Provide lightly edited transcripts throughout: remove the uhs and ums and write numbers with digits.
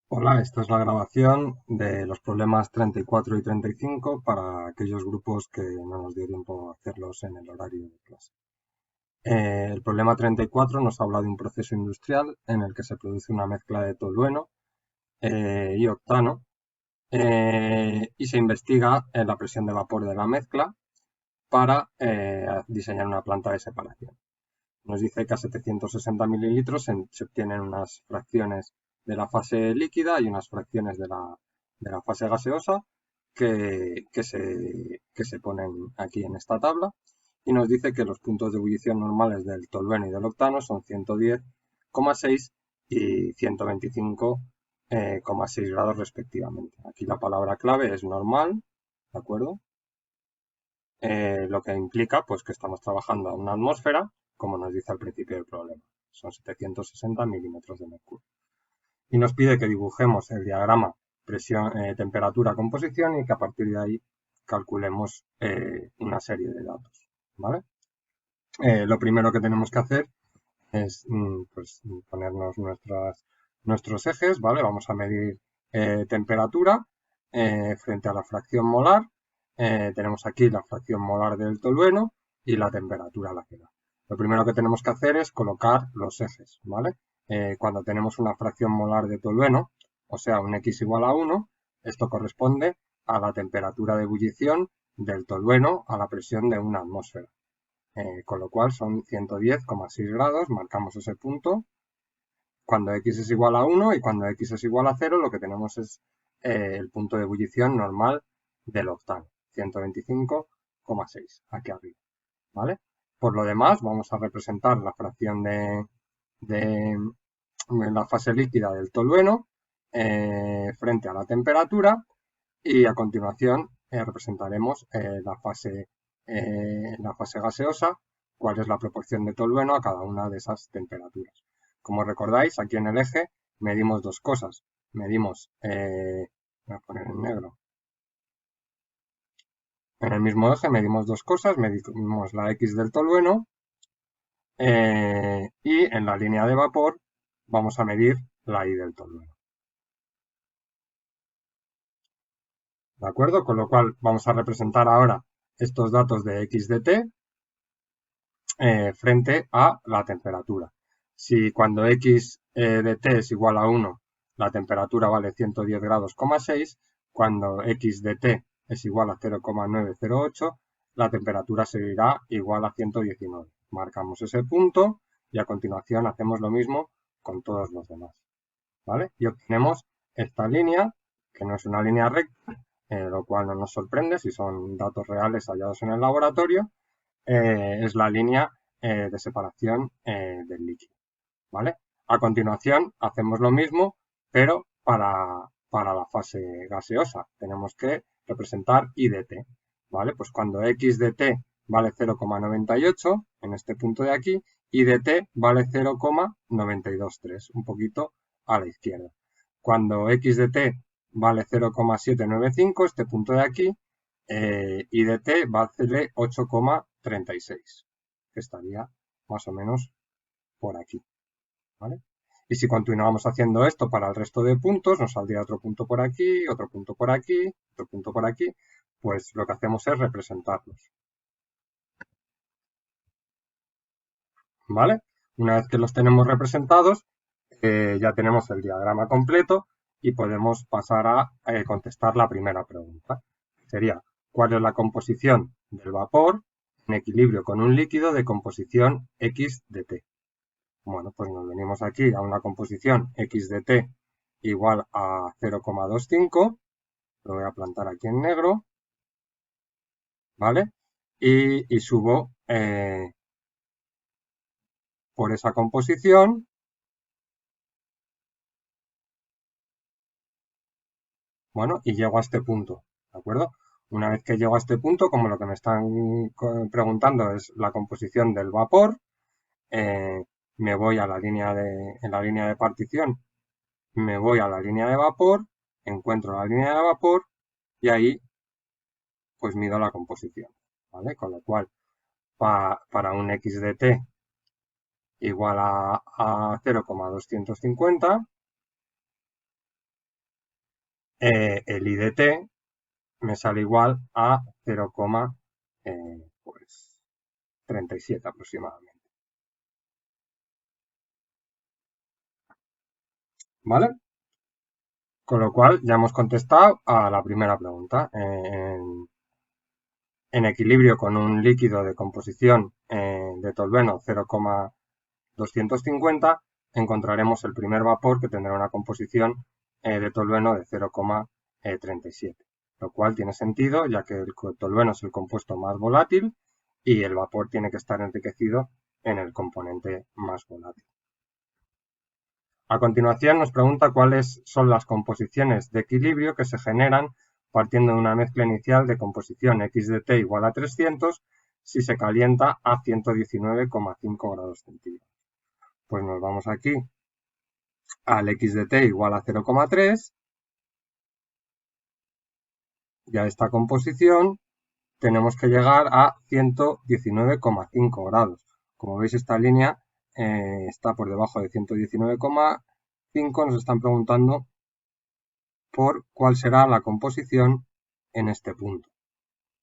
Hola, esta es la grabación de los problemas 34 y 35 para aquellos grupos que no nos dio tiempo a hacerlos en el horario de clase. El problema 34 nos habla de un proceso industrial en el que se produce una mezcla de tolueno y octano y se investiga la presión de vapor de la mezcla para diseñar una planta de separación. Nos dice que a 760 mililitros se obtienen unas fracciones de la fase líquida y unas fracciones de la fase gaseosa que se ponen aquí en esta tabla. Y nos dice que los puntos de ebullición normales del tolueno y del octano son 110,6 y 125,6 grados respectivamente. Aquí la palabra clave es normal, ¿de acuerdo? Lo que implica pues que estamos trabajando a una atmósfera, como nos dice al principio del problema. Son 760 milímetros de mercurio. Y nos pide que dibujemos el diagrama presión, temperatura, composición y que a partir de ahí calculemos una serie de datos. ¿Vale? Lo primero que tenemos que hacer es pues, ponernos nuestros ejes, ¿vale? Vamos a medir temperatura frente a la fracción molar. Tenemos aquí la fracción molar del tolueno y la temperatura a la que da. Lo primero que tenemos que hacer es colocar los ejes, ¿vale? Cuando tenemos una fracción molar de tolueno, o sea, un X igual a 1, esto corresponde a la temperatura de ebullición del tolueno a la presión de una atmósfera. Con lo cual son 110,6 grados, marcamos ese punto. Cuando X es igual a 1 y cuando X es igual a 0, lo que tenemos es el punto de ebullición normal del octano, 125,6, aquí arriba. ¿Vale? Por lo demás, vamos a representar la fracción de la fase líquida del tolueno frente a la temperatura y a continuación representaremos la fase gaseosa, cuál es la proporción de tolueno a cada una de esas temperaturas. Como recordáis, aquí en el eje medimos dos cosas. Medimos, voy a poner en negro, en el mismo eje medimos dos cosas, medimos la X del tolueno y en la línea de vapor vamos a medir la Y del tolueno. ¿De acuerdo? Con lo cual vamos a representar ahora estos datos de X de T frente a la temperatura. Si cuando X de T es igual a 1, la temperatura vale 110 grados, 6, cuando X de T es igual a 0,908, la temperatura seguirá igual a 119. Marcamos ese punto y a continuación hacemos lo mismo con todos los demás. ¿Vale? Y obtenemos esta línea, que no es una línea recta, lo cual no nos sorprende si son datos reales hallados en el laboratorio, es la línea de separación del líquido. ¿Vale? A continuación hacemos lo mismo, pero para la fase gaseosa. Tenemos que representar I de T. ¿Vale? Pues cuando X de T vale 0,98, en este punto de aquí, I de T vale 0,923, un poquito a la izquierda. Cuando X de T vale 0,795, este punto de aquí, I de T vale 8,36, que estaría más o menos por aquí. ¿Vale? Y si continuamos haciendo esto para el resto de puntos, nos saldría otro punto por aquí, otro punto por aquí, otro punto por aquí, pues lo que hacemos es representarlos. ¿Vale? Una vez que los tenemos representados, ya tenemos el diagrama completo y podemos pasar a contestar la primera pregunta. Sería, ¿cuál es la composición del vapor en equilibrio con un líquido de composición X de T? Bueno, pues nos venimos aquí a una composición X de T igual a 0,25, lo voy a plantar aquí en negro, ¿vale? Y subo por esa composición, bueno, y llego a este punto, ¿de acuerdo? Una vez que llego a este punto, como lo que me están preguntando es la composición del vapor, eh, me voy a en la línea de partición, me voy a la línea de vapor, encuentro la línea de vapor y ahí pues mido la composición, ¿vale? Con lo cual, para un X de T igual a 0,250, el I de t me sale igual a 0,37 aproximadamente. ¿Vale? Con lo cual ya hemos contestado a la primera pregunta. En equilibrio con un líquido de composición de tolueno 0,250 encontraremos el primer vapor que tendrá una composición de tolueno de 0,37, lo cual tiene sentido ya que el tolueno es el compuesto más volátil y el vapor tiene que estar enriquecido en el componente más volátil. A continuación nos pregunta cuáles son las composiciones de equilibrio que se generan partiendo de una mezcla inicial de composición X de t igual a 300 si se calienta a 119,5 grados centígrados. Pues nos vamos aquí al X de t igual a 0,3 y a esta composición tenemos que llegar a 119,5 grados. Como veis, esta línea está por debajo de 119,5. Nos están preguntando por cuál será la composición en este punto.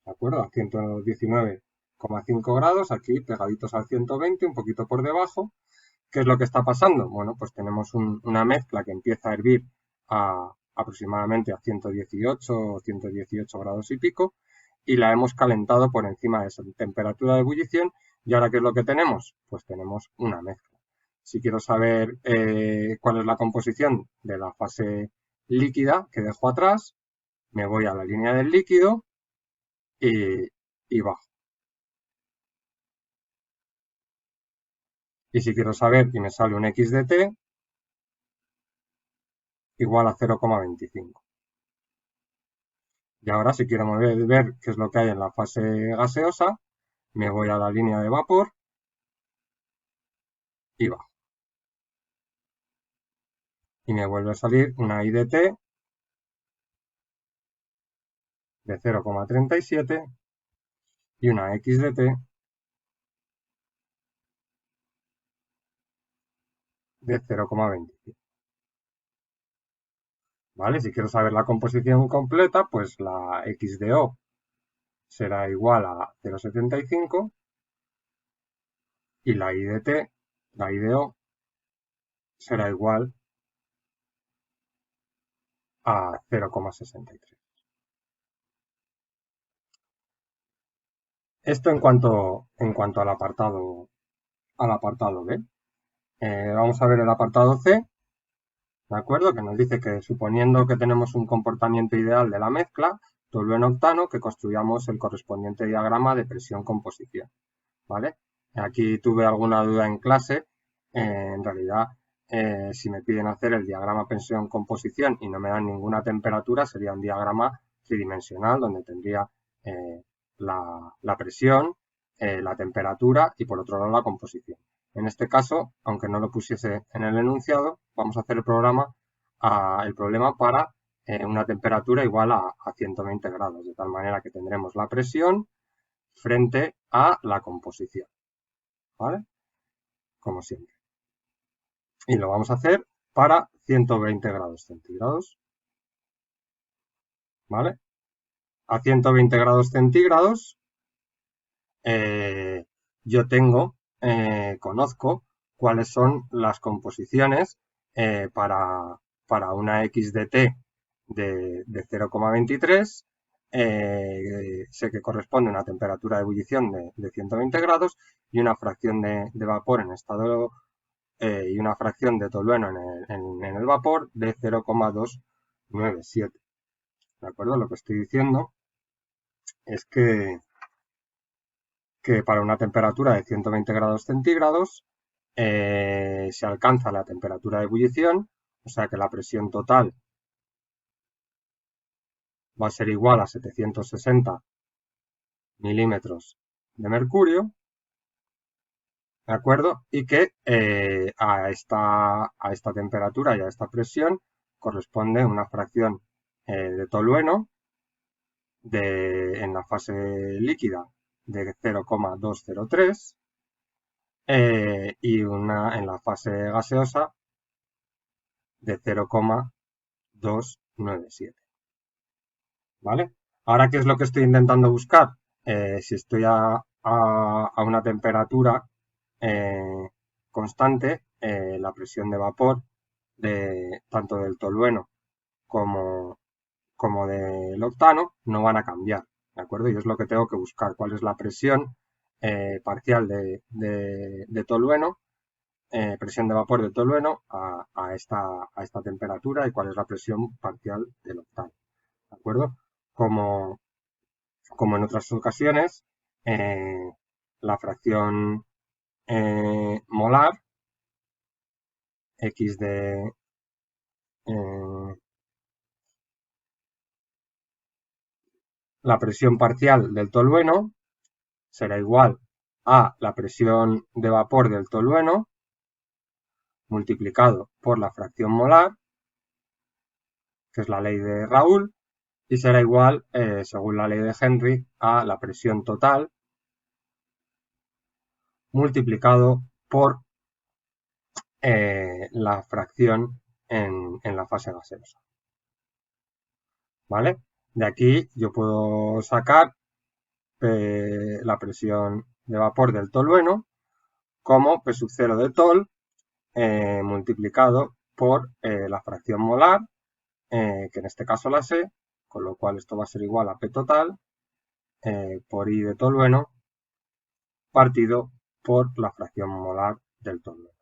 ¿De acuerdo? A 119,5 grados, aquí pegaditos al 120, un poquito por debajo. ¿Qué es lo que está pasando? Bueno, pues tenemos una mezcla que empieza a hervir a aproximadamente a 118 o 118 grados y pico y la hemos calentado por encima de esa temperatura de ebullición y ahora ¿qué es lo que tenemos? Pues tenemos una mezcla. Si quiero saber cuál es la composición de la fase líquida que dejo atrás, me voy a la línea del líquido y bajo. Y si quiero saber y me sale un X de t igual a 0,25. Y ahora si quiero ver qué es lo que hay en la fase gaseosa, me voy a la línea de vapor y bajo. Y me vuelve a salir una I de t de 0,37 y una X de t de 0,25. ¿Vale? Si quiero saber la composición completa, pues la X de O será igual a 0,75 y la I de t, la I de O, será igual a 0,63. Esto en cuanto al apartado B. Vamos a ver el apartado C, ¿de acuerdo? Que nos dice que suponiendo que tenemos un comportamiento ideal de la mezcla, tolueno-octano, que construyamos el correspondiente diagrama de presión-composición, ¿vale? Aquí tuve alguna duda en clase, en realidad si me piden hacer el diagrama presión-composición y no me dan ninguna temperatura, sería un diagrama tridimensional donde tendría la presión, la temperatura y por otro lado la composición. En este caso, aunque no lo pusiese en el enunciado, vamos a hacer el problema para una temperatura igual a 120 grados, de tal manera que tendremos la presión frente a la composición, ¿vale? Como siempre. Y lo vamos a hacer para 120 grados centígrados, ¿vale? A 120 grados centígrados yo conozco cuáles son las composiciones para una X de t de 0,23, sé que corresponde a una temperatura de ebullición de 120 grados y una fracción de vapor en estado y una fracción de tolueno en el vapor de 0,297. ¿De acuerdo? Lo que estoy diciendo es que para una temperatura de 120 grados centígrados se alcanza la temperatura de ebullición, o sea que la presión total va a ser igual a 760 milímetros de mercurio, ¿de acuerdo? Y que a esta temperatura y a esta presión corresponde una fracción de tolueno en la fase líquida de 0,203 y una en la fase gaseosa de 0,297. ¿vale? Ahora, ¿qué es lo que estoy intentando buscar? Si estoy a una temperatura constante, la presión de vapor tanto del tolueno como, como del octano no van a cambiar, ¿de acuerdo? Y es lo que tengo que buscar, cuál es la presión parcial de tolueno, presión de vapor de tolueno a esta temperatura y cuál es la presión parcial del octano, ¿de acuerdo? Como, como en otras ocasiones, la fracción molar, X eh, la presión parcial del tolueno será igual a la presión de vapor del tolueno multiplicado por la fracción molar, que es la ley de Raoult, y será igual, según la ley de Henry, a la presión total multiplicado por la fracción en la fase gaseosa. ¿Vale? De aquí yo puedo sacar la presión de vapor del tolueno como P sub 0 de tol multiplicado por la fracción molar, que en este caso la sé, con lo cual esto va a ser igual a P total por I de tolueno partido por la fracción molar del tolueno.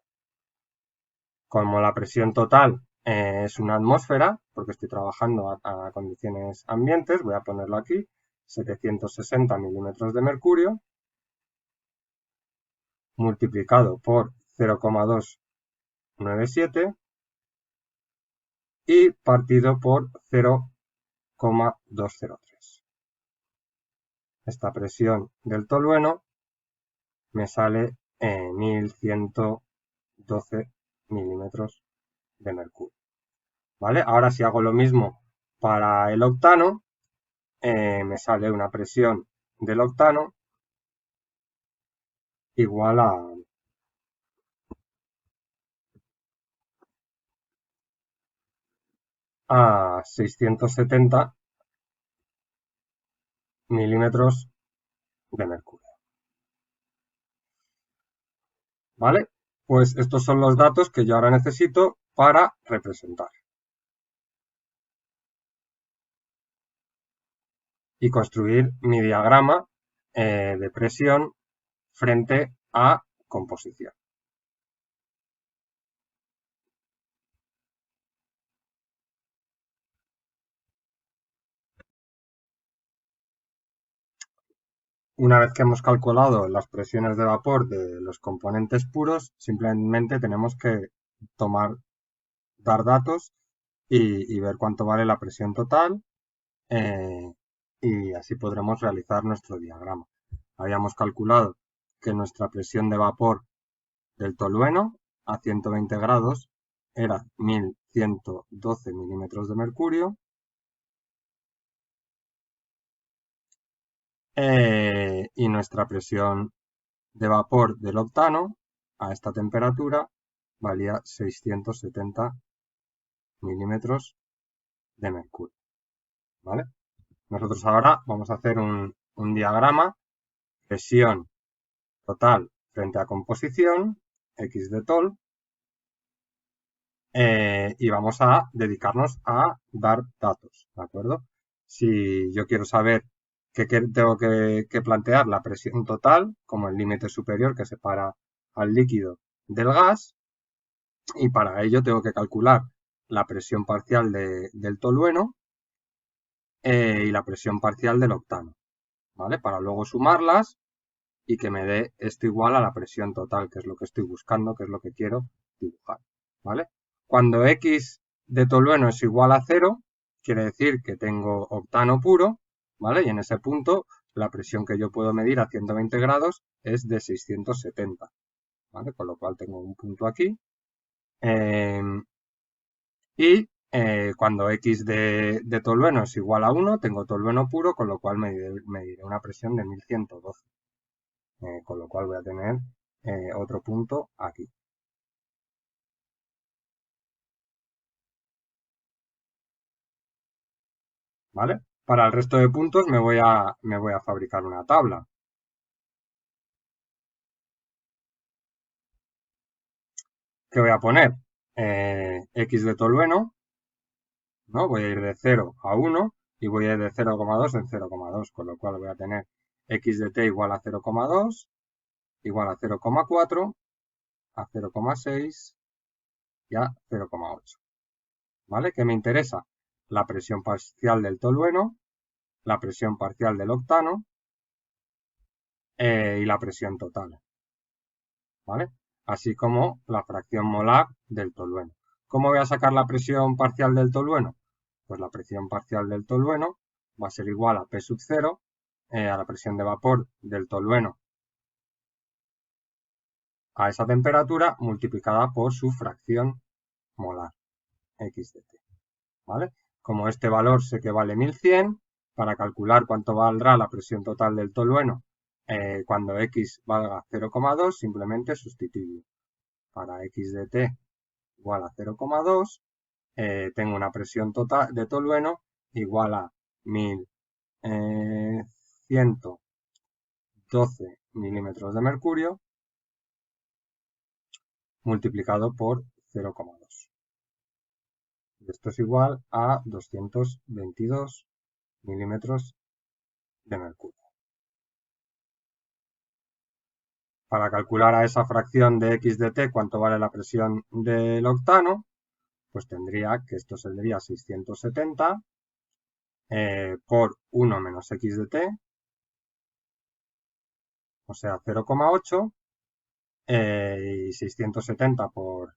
Como la presión total es una atmósfera, porque estoy trabajando a condiciones ambientes, voy a ponerlo aquí, 760 milímetros de mercurio, multiplicado por 0,297 y partido por 0,203. Esta presión del tolueno me sale 1112 milímetros de mercurio. ¿Vale? Ahora si hago lo mismo para el octano, me sale una presión del octano igual a 670 milímetros de mercurio. ¿Vale? Pues estos son los datos que yo ahora necesito para representar y construir mi diagrama de presión frente a composición. Una vez que hemos calculado las presiones de vapor de los componentes puros, simplemente tenemos que dar datos y ver cuánto vale la presión total y así podremos realizar nuestro diagrama. Habíamos calculado que nuestra presión de vapor del tolueno a 120 grados era 1112 milímetros de mercurio y nuestra presión de vapor del octano a esta temperatura valía 670 milímetros de mercurio. ¿Vale? Nosotros ahora vamos a hacer un diagrama, presión total frente a composición, X de tol, y vamos a dedicarnos a dar datos, ¿de acuerdo? Si yo quiero saber que tengo que plantear la presión total como el límite superior que separa al líquido del gas, y para ello tengo que calcular la presión parcial del tolueno y la presión parcial del octano, ¿vale? Para luego sumarlas y que me dé esto igual a la presión total, que es lo que estoy buscando, que es lo que quiero dibujar, ¿vale? Cuando X de tolueno es igual a 0, quiere decir que tengo octano puro, ¿vale? Y en ese punto la presión que yo puedo medir a 120 grados es de 670, ¿vale? Con lo cual tengo un punto aquí. Y cuando X de tolueno es igual a 1, tengo tolueno puro, con lo cual mediré una presión de 1112. Con lo cual voy a tener otro punto aquí. ¿Vale? Para el resto de puntos me voy a fabricar una tabla. ¿Qué voy a poner? X de tolueno, ¿no? Voy a ir de 0 a 1 y voy a ir de 0,2 en 0,2, con lo cual voy a tener x de t igual a 0,2, igual a 0,4, a 0,6 y a 0,8. ¿Vale? ¿Qué me interesa? La presión parcial del tolueno, la presión parcial del octano y la presión total. ¿Vale? Así como la fracción molar del tolueno. ¿Cómo voy a sacar la presión parcial del tolueno? Pues la presión parcial del tolueno va a ser igual a P sub 0, a la presión de vapor del tolueno a esa temperatura multiplicada por su fracción molar, X de T. ¿Vale? Como este valor sé que vale 1100, para calcular cuánto valdrá la presión total del tolueno cuando X valga 0,2, simplemente sustituyo. Para X de T igual a 0,2, tengo una presión total de tolueno igual a 1112 milímetros de mercurio multiplicado por 0,2. Esto es igual a 222 milímetros de mercurio. Para calcular a esa fracción de X de T cuánto vale la presión del octano, pues tendría que esto sería 670 por 1 menos X de T, o sea 0,8, y 670 por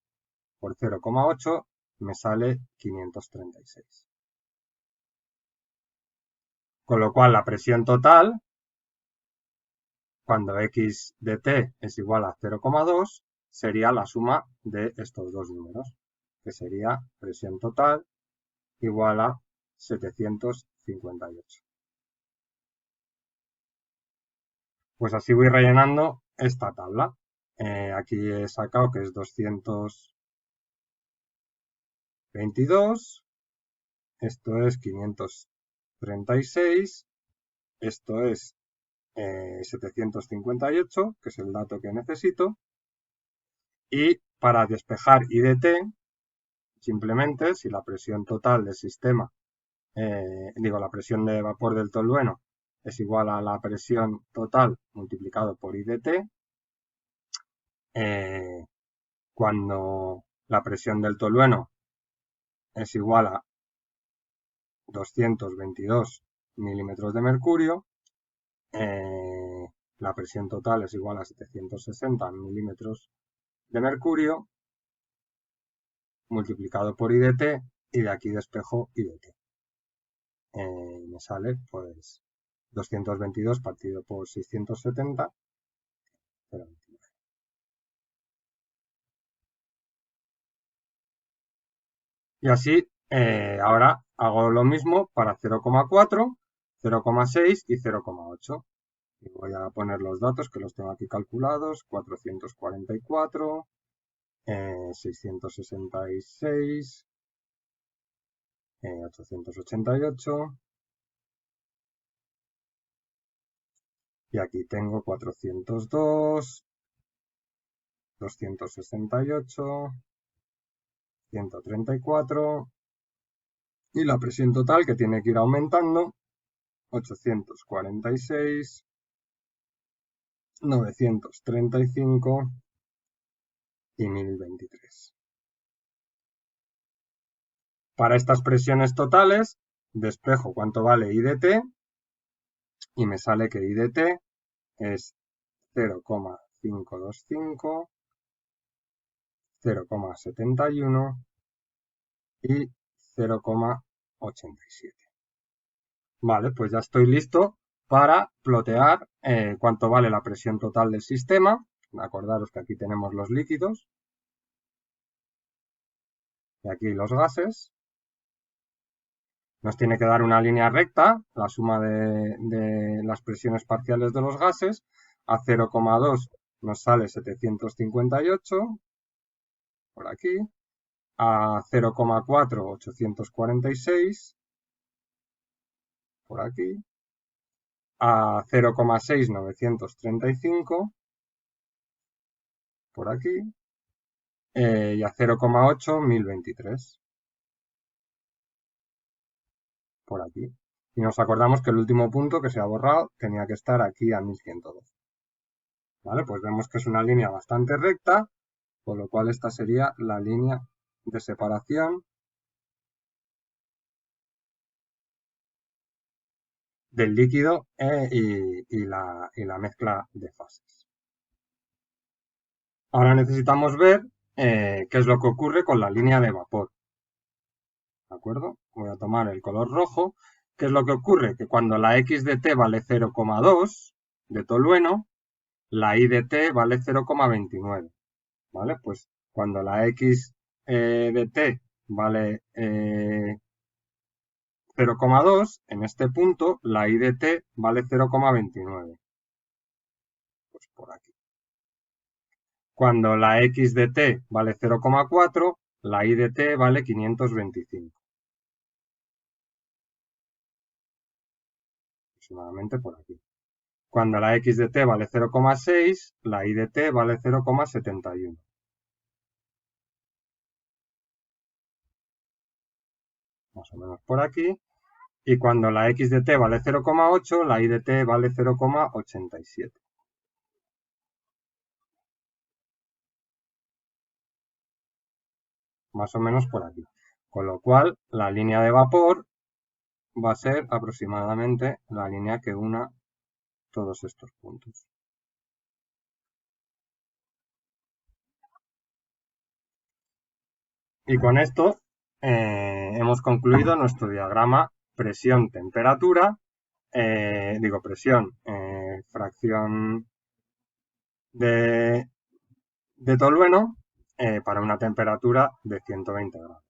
0,8 me sale 536. Con lo cual la presión total, cuando X de T es igual a 0,2, sería la suma de estos dos números, que sería presión total igual a 758. Pues así voy rellenando esta tabla. Aquí he sacado que es 222, esto es 536, esto es 758, que es el dato que necesito, y para despejar I de T, simplemente si la presión total del sistema, la presión de vapor del tolueno es igual a la presión total multiplicado por I de T, cuando la presión del tolueno es igual a 222 milímetros de mercurio, la presión total es igual a 760 milímetros de mercurio multiplicado por I de T, y de aquí despejo I de T. Me sale pues 222 partido por 670, 0,29. Y así ahora hago lo mismo para 0,4, 0,6 y 0,8. Y voy a poner los datos que los tengo aquí calculados: 444, 666, 888, y aquí tengo 402, 268, 134, y la presión total, que tiene que ir aumentando: 846, 935 y 1023. Para estas presiones totales, despejo cuánto vale I de T, y me sale que I de T es 0,525, 0,71 y 0,87. Vale, pues ya estoy listo para plotear cuánto vale la presión total del sistema. Acordaros que aquí tenemos los líquidos y aquí los gases. Nos tiene que dar una línea recta, la suma de las presiones parciales de los gases. A 0,2 nos sale 758, por aquí. A 0,4, 846, por aquí, a 0,6935 por aquí y a 0,8 1023 por aquí. Y nos acordamos que el último punto que se ha borrado tenía que estar aquí a 1112. ¿Vale? Pues vemos que es una línea bastante recta, con lo cual esta sería la línea de separación del líquido y la mezcla de fases. Ahora necesitamos ver qué es lo que ocurre con la línea de vapor. ¿De acuerdo? Voy a tomar el color rojo. ¿Qué es lo que ocurre? Que cuando la x de t vale 0,2 de tolueno, la y de t vale 0,29. ¿Vale? Pues cuando la x de t vale 0,2, en este punto la y de t vale 0,29. Pues por aquí. Cuando la x de t vale 0,4, la y de t vale 525. Aproximadamente por aquí. Cuando la x de t vale 0,6, la y de t vale 0,71. Más o menos por aquí. Y cuando la x de t vale 0,8, la y de t vale 0,87. Más o menos por aquí. Con lo cual, la línea de vapor va a ser aproximadamente la línea que una todos estos puntos. Y con esto hemos concluido nuestro diagrama presión-temperatura, presión, fracción de tolueno para una temperatura de 120 grados.